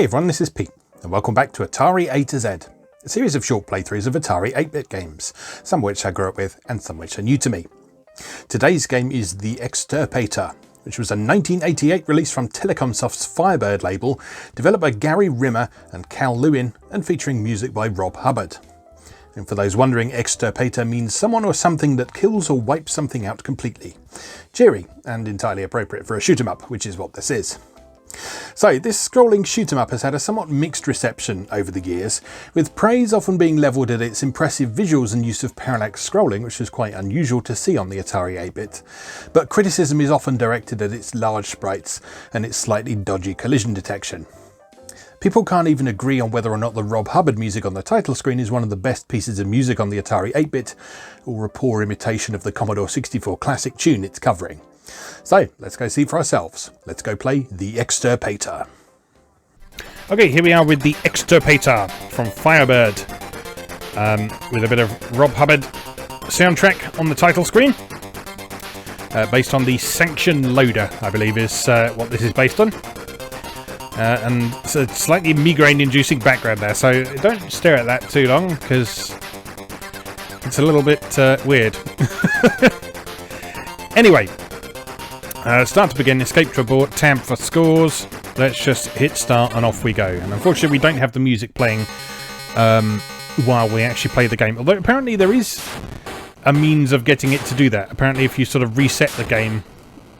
Hey everyone, this is Pete, and welcome back to Atari A to Z, a series of short playthroughs of Atari 8-bit games, some of which I grew up with and some which are new to me. Today's game is the Extirpator, which was a 1988 release from Telecomsoft's Firebird label, developed by Gary Rimmer and Cal Lewin, and featuring music by Rob Hubbard. And for those wondering, Extirpator means someone or something that kills or wipes something out completely. Cheery, and entirely appropriate for a shoot-'em-up, which is what this is. So, this scrolling shoot-'em-up has had a somewhat mixed reception over the years, with praise often being levelled at its impressive visuals and use of parallax scrolling, which is quite unusual to see on the Atari 8-bit, but criticism is often directed at its large sprites and its slightly dodgy collision detection. People can't even agree on whether or not the Rob Hubbard music on the title screen is one of the best pieces of music on the Atari 8-bit, or a poor imitation of the Commodore 64 classic tune it's covering. So, let's go see for ourselves. Let's go play the Extirpator. Okay, here we are with the Extirpator from Firebird, with a bit of Rob Hubbard soundtrack on the title screen, based on the Sanction Loader, I believe is what this is based on. And it's a slightly migraine-inducing background there, so don't stare at that too long, because it's a little bit weird. Anyway, start to begin, escape to abort, tab for scores. Let's just hit start and off we go. And unfortunately we don't have the music playing while we actually play the game, although apparently there is a means of getting it to do that. Apparently if you sort of reset the game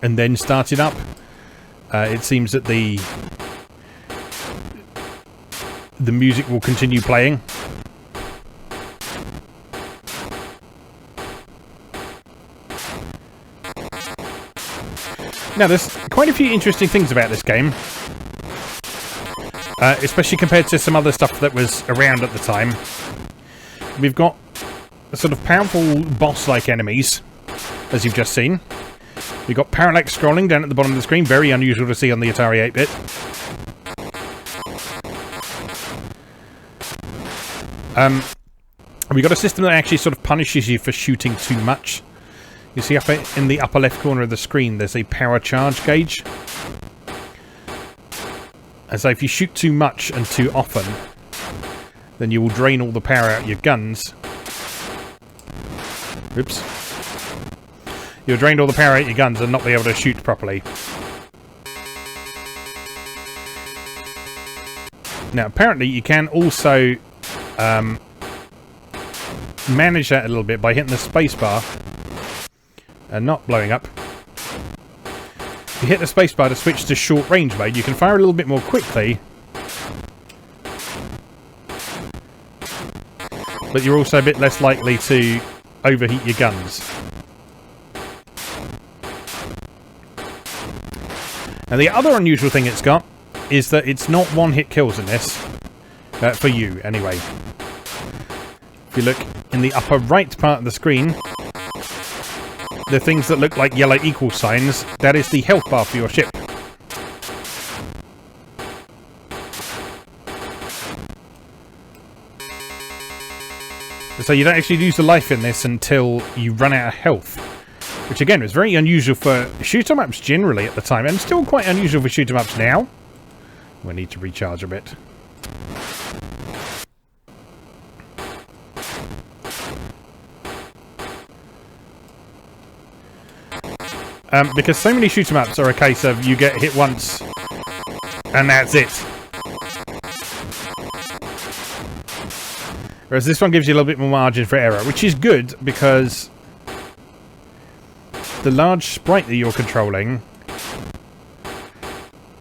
and then start it up, it seems that the music will continue playing. Now, there's quite a few interesting things about this game, especially compared to some other stuff that was around at the time. We've got sort of powerful boss-like enemies, as you've just seen. We've got parallax scrolling down at the bottom of the screen, very unusual to see on the Atari 8-bit. We've got a system that actually sort of punishes you for shooting too much. You see up in the upper left corner of the screen there's a power charge gauge. And so if you shoot too much and too often, then you will drain all the power out of your guns. Oops. You'll drain all the power out of your guns and not be able to shoot properly. Now apparently you can also manage that a little bit by hitting the spacebar and not blowing up. If you hit the spacebar to switch to short range mode, you can fire a little bit more quickly, but you're also a bit less likely to overheat your guns. Now the other unusual thing it's got is that it's not one-hit kills in this, for you anyway. If you look in the upper right part of the screen, the things that look like yellow equal signs, that is the health bar for your ship. So you don't actually lose the life in this until you run out of health, which again was very unusual for shoot-'em-ups generally at the time, and still quite unusual for shoot-'em-ups now. We need to recharge a bit. Because so many shoot-'em-ups are a case of you get hit once and that's it. Whereas this one gives you a little bit more margin for error, which is good because the large sprite that you're controlling,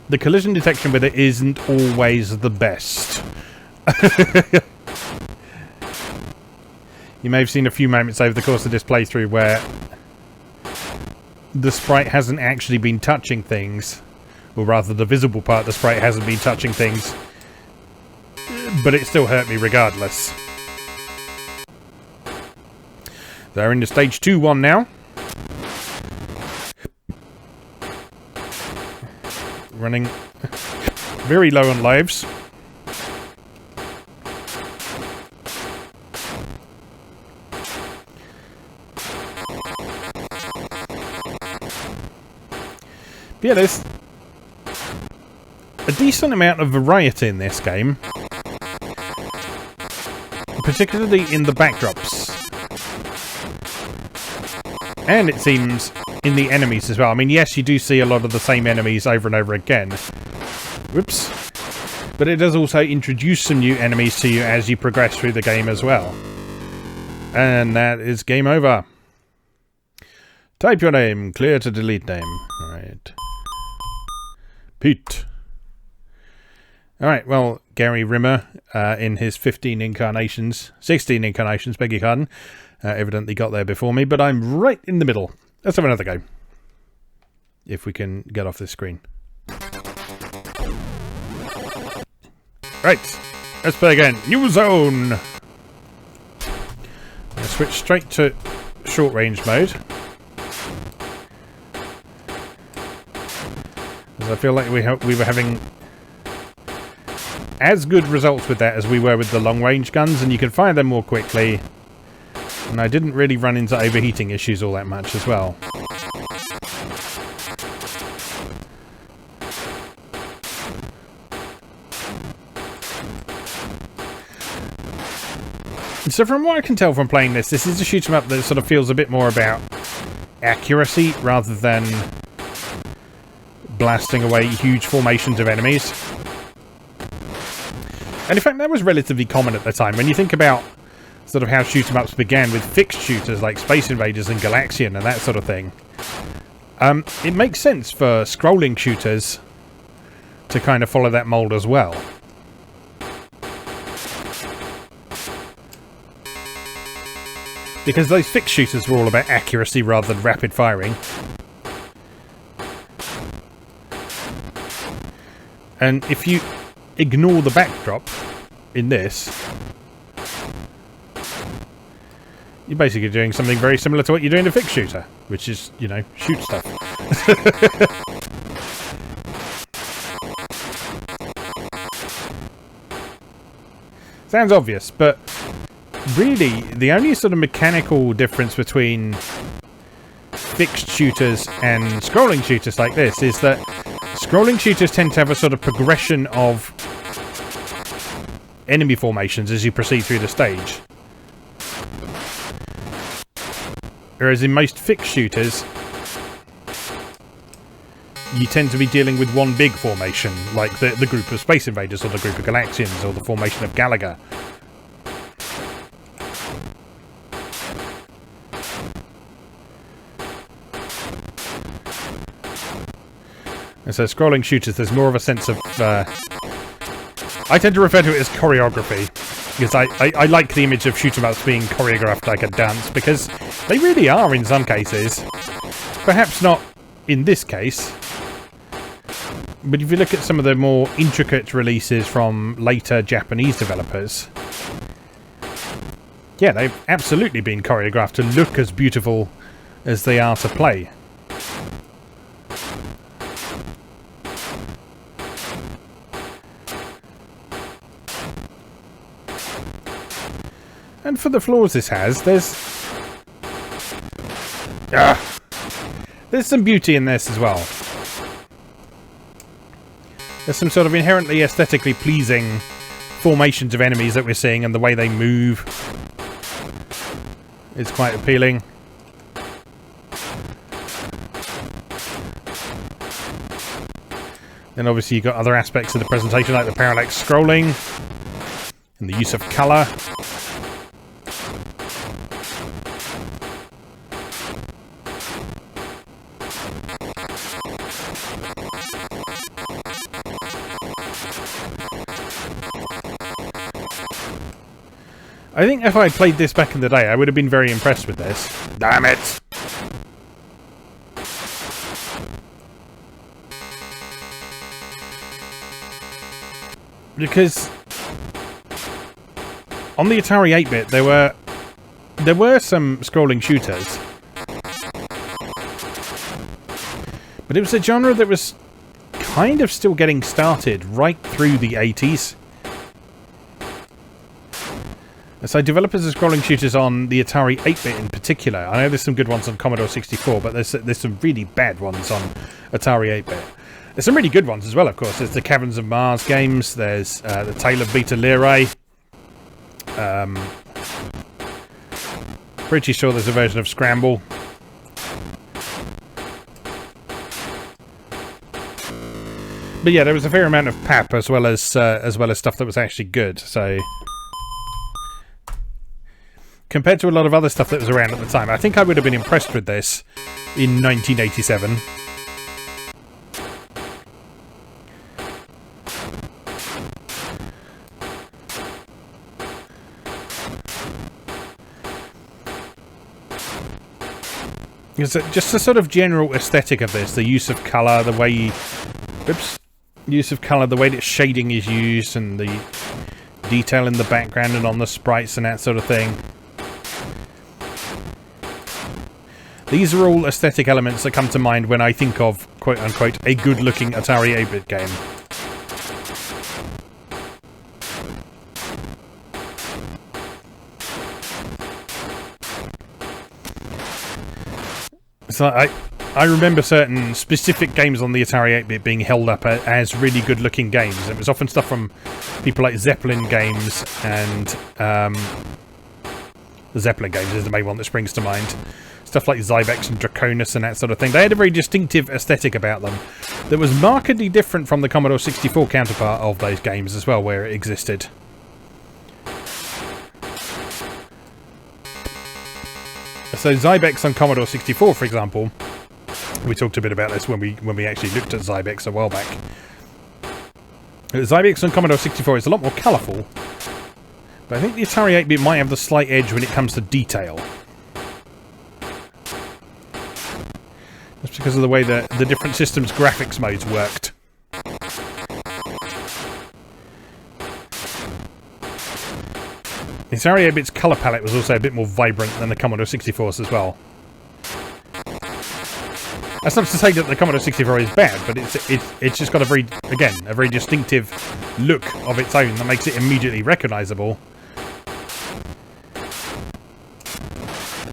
the collision detection with it isn't always the best. You may have seen a few moments over the course of this playthrough where the sprite hasn't actually been touching things, or rather the visible part of the sprite hasn't been touching things, but it still hurt me regardless. They're in the stage 2-1 now. Running very low on lives. But yeah, a decent amount of variety in this game, particularly in the backdrops. And it seems in the enemies as well. I mean, yes, you do see a lot of the same enemies over and over again. Whoops. But it does also introduce some new enemies to you as you progress through the game as well. And that is game over. Type your name. Clear to delete name. Alright. Pete. Alright, well, Gary Rimmer, in his 16 incarnations, beg your pardon, evidently got there before me, but I'm right in the middle. Let's have another go. If we can get off this screen. Right, let's play again. New zone! I'll switch straight to short range mode. As I feel like we were having as good results with that as we were with the long range guns, and you can fire them more quickly. And I didn't really run into overheating issues all that much as well. So from what I can tell from playing this is a shoot 'em up that sort of feels a bit more about accuracy rather than blasting away huge formations of enemies. And in fact, that was relatively common at the time. When you think about sort of how shoot 'em ups began with fixed shooters like Space Invaders and Galaxian and that sort of thing, it makes sense for scrolling shooters to kind of follow that mold as well. Because those fixed shooters were all about accuracy rather than rapid firing. And if you ignore the backdrop in this, you're basically doing something very similar to what you do in a fixed shooter, which is, you know, shoot stuff. Sounds obvious, but really, the only sort of mechanical difference between fixed shooters and scrolling shooters like this is that scrolling shooters tend to have a sort of progression of enemy formations as you proceed through the stage. Whereas in most fixed shooters, you tend to be dealing with one big formation, like the group of Space Invaders or the group of Galaxians or the formation of Galaga. And so scrolling shooters, there's more of a sense of... I tend to refer to it as choreography, because I like the image of shoot 'em ups being choreographed like a dance, because they really are in some cases. Perhaps not in this case, but if you look at some of the more intricate releases from later Japanese developers, yeah, they've absolutely been choreographed to look as beautiful as they are to play. And for the flaws this has, there's some beauty in this as well. There's some sort of inherently aesthetically pleasing formations of enemies that we're seeing, and the way they move is quite appealing. Then obviously you've got other aspects of the presentation like the parallax scrolling and the use of colour. I think if I played this back in the day, I would have been very impressed with this. Damn it! Because on the Atari 8-bit, there were some scrolling shooters, but it was a genre that was kind of still getting started right through the 80s. And so developers of scrolling shooters on the Atari 8-bit in particular, I know there's some good ones on Commodore 64, but there's some really bad ones on Atari 8-bit. There's some really good ones as well, of course. There's the Caverns of Mars games. There's the Tale of Beta Lyrae. Pretty sure there's a version of Scramble. But yeah, there was a fair amount of pap as well as stuff that was actually good. So compared to a lot of other stuff that was around at the time, I think I would have been impressed with this in 1987. Just the sort of general aesthetic of this, the use of colour, the way the way that shading is used, and the detail in the background and on the sprites and that sort of thing. These are all aesthetic elements that come to mind when I think of, quote-unquote, a good-looking Atari 8-bit game. So I remember certain specific games on the Atari 8-bit being held up as really good-looking games. It was often stuff from people like Zeppelin games, and the Zeppelin games is the main one that springs to mind. Stuff like Zybex and Draconis and that sort of thing. They had a very distinctive aesthetic about them that was markedly different from the Commodore 64 counterpart of those games as well, where it existed. So Zybex on Commodore 64, for example, we talked a bit about this when we actually looked at Zybex a while back. Zybex on Commodore 64 is a lot more colourful, but I think the Atari 8-bit might have the slight edge when it comes to detail. That's because of the way that the different systems' graphics modes worked. The Atari 8-bit's colour palette was also a bit more vibrant than the Commodore 64's as well. That's not to say that the Commodore 64 is bad, but it's just got a very distinctive look of its own that makes it immediately recognisable.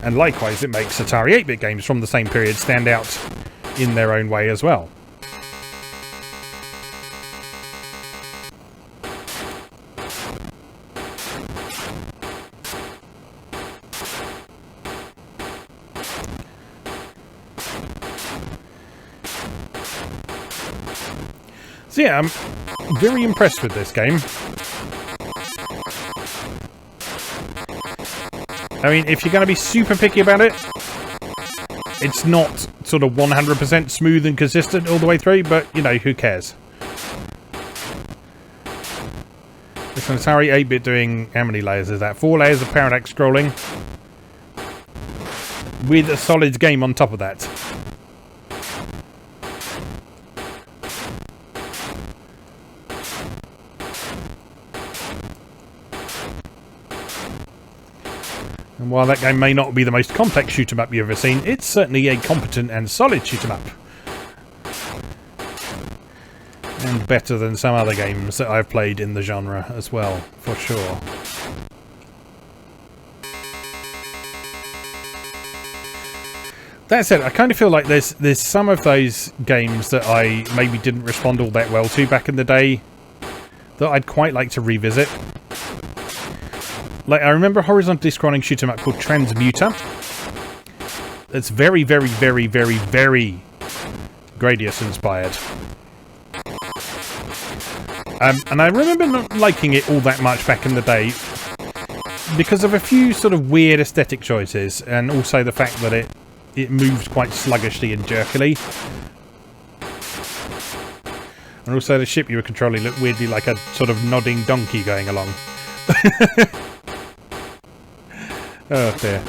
And likewise, it makes Atari 8-bit games from the same period stand out in their own way as well. So yeah, I'm very impressed with this game. I mean, if you're going to be super picky about it, it's not sort of 100% smooth and consistent all the way through, but, you know, who cares? It's an Atari 8-bit doing, how many layers is that? 4 layers of parallax scrolling, with a solid game on top of that. And while that game may not be the most complex shoot-'em-up you've ever seen, it's certainly a competent and solid shoot-'em-up. And better than some other games that I've played in the genre as well, for sure. That said, I kind of feel like there's some of those games that I maybe didn't respond all that well to back in the day that I'd quite like to revisit. Like, I remember a horizontally scrolling shoot-'em-up called Transmuter. It's very, very, very, very, very Gradius inspired. And I remember not liking it all that much back in the day because of a few sort of weird aesthetic choices, and also the fact that it moved quite sluggishly and jerkily. And also the ship you were controlling looked weirdly like a sort of nodding donkey going along. Oh dear.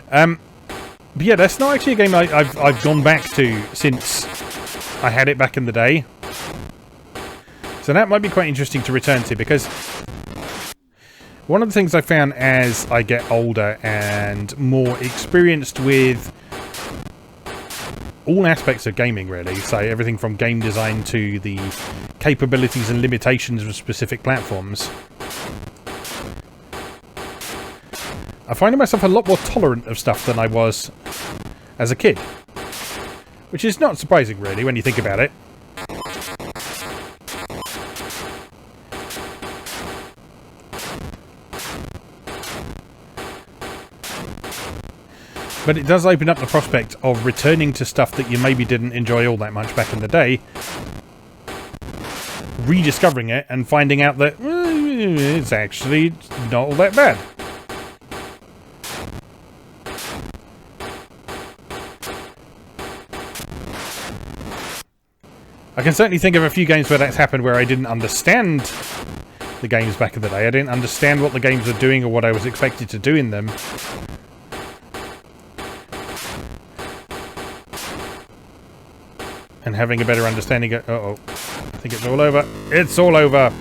But yeah, that's not actually a game I've gone back to since I had it back in the day. So that might be quite interesting to return to, because one of the things I found as I get older and more experienced with all aspects of gaming, really, so everything from game design to the capabilities and limitations of specific platforms, I find myself a lot more tolerant of stuff than I was as a kid. Which is not surprising, really, when you think about it. But it does open up the prospect of returning to stuff that you maybe didn't enjoy all that much back in the day, rediscovering it and finding out that it's actually not all that bad. I can certainly think of a few games where that's happened, where I didn't understand the games back in the day. I didn't understand what the games were doing or what I was expected to do in them. And having a better understanding of... Uh-oh. I think it's all over. It's all over!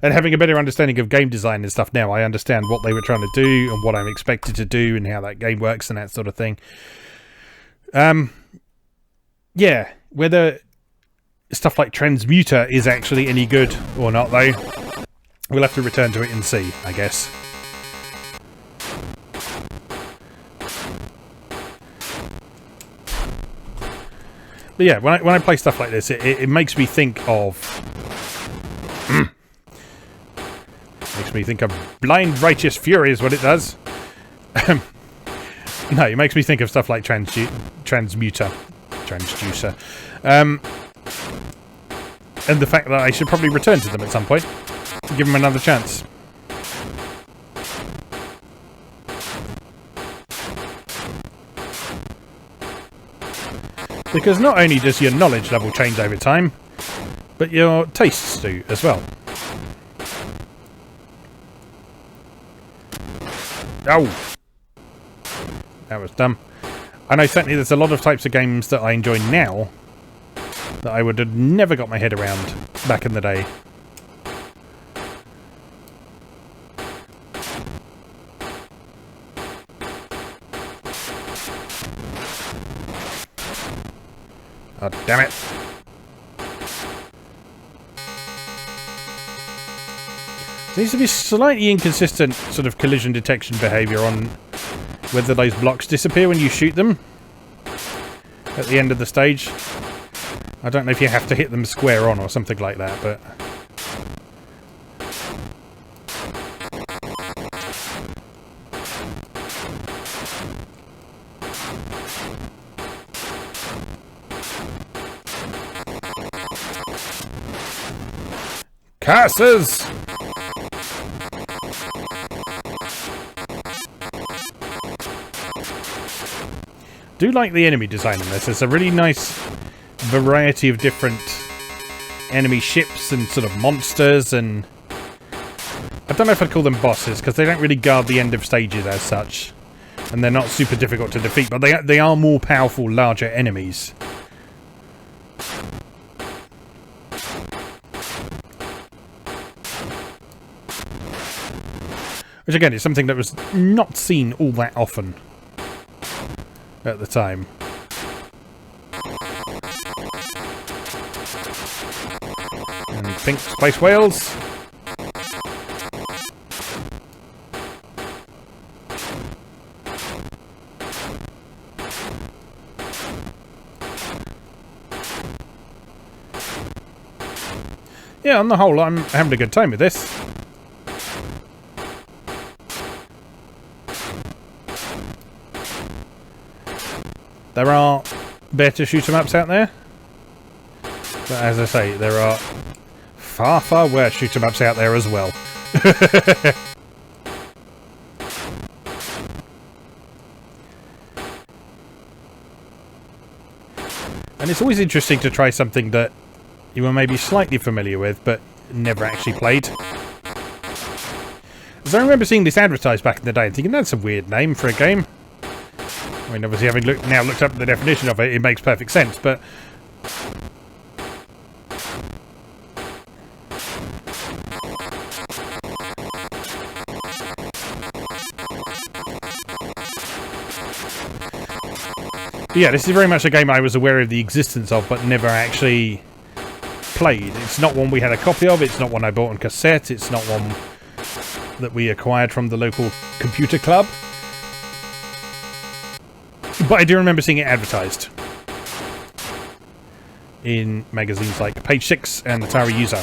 And having a better understanding of game design and stuff now, I understand what they were trying to do and what I'm expected to do and how that game works and that sort of thing. Yeah, whether stuff like Transmuter is actually any good or not, though, we'll have to return to it and see, I guess. But yeah, when I play stuff like this, it makes me think of... makes me think of Blind Righteous Fury is what it does. No, it makes me think of stuff like Transmuter. And the fact that I should probably return to them at some point to give them another chance. Because not only does your knowledge level change over time, but your tastes do as well. Oh! That was dumb. I know certainly there's a lot of types of games that I enjoy now that I would have never got my head around back in the day. Oh, damn it. There seems to be slightly inconsistent sort of collision detection behaviour on whether those blocks disappear when you shoot them at the end of the stage. I don't know if you have to hit them square on or something like that, but... Curses! Do like the enemy design in this. It's a really nice variety of different enemy ships and sort of monsters, and I don't know if I'd call them bosses because they don't really guard the end of stages as such, and they're not super difficult to defeat, but they are more powerful, larger enemies. Which again is something that was not seen all that often at the time. And pink space whales. Yeah, on the whole, I'm having a good time with this. There are better shoot-em-ups out there. But as I say, there are far, far worse shoot-em-ups out there as well. And it's always interesting to try something that you were maybe slightly familiar with, but never actually played. As I remember seeing this advertised back in the day and thinking, that's a weird name for a game. I mean, obviously, having now looked up the definition of it, it makes perfect sense, but... yeah, this is very much a game I was aware of the existence of, but never actually played. It's not one we had a copy of, it's not one I bought on cassette, it's not one that we acquired from the local computer club. But I do remember seeing it advertised in magazines like Page 6 and Atari User.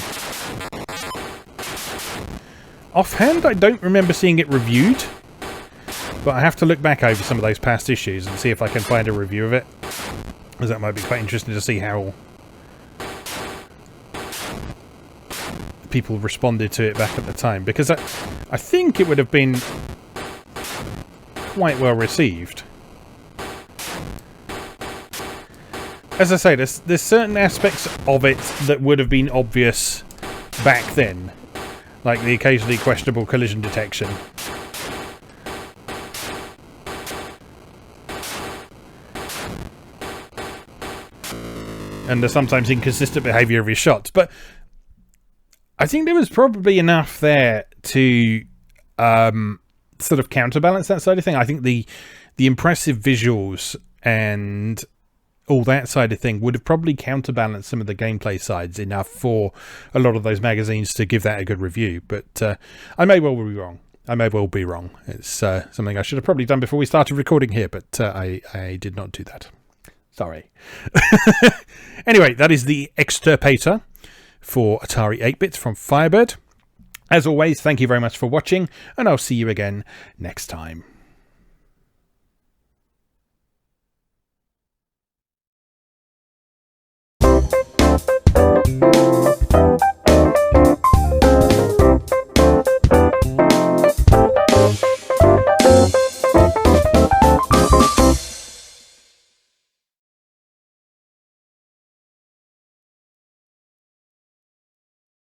Offhand, I don't remember seeing it reviewed. But I have to look back over some of those past issues and see if I can find a review of it, because that might be quite interesting to see how people responded to it back at the time, because I think it would have been quite well received. As I say, there's certain aspects of it that would have been obvious back then, like the occasionally questionable collision detection. And the sometimes inconsistent behaviour of his shots. But I think there was probably enough there to sort of counterbalance that side of thing. I think the impressive visuals and all that side of thing would have probably counterbalanced some of the gameplay sides enough for a lot of those magazines to give that a good review. But I may well be wrong. It's something I should have probably done before we started recording here, but I did not do that. Sorry. Anyway, that is the Extirpator for Atari 8-bit from Firebird. As always, thank you very much for watching, and I'll see you again next time.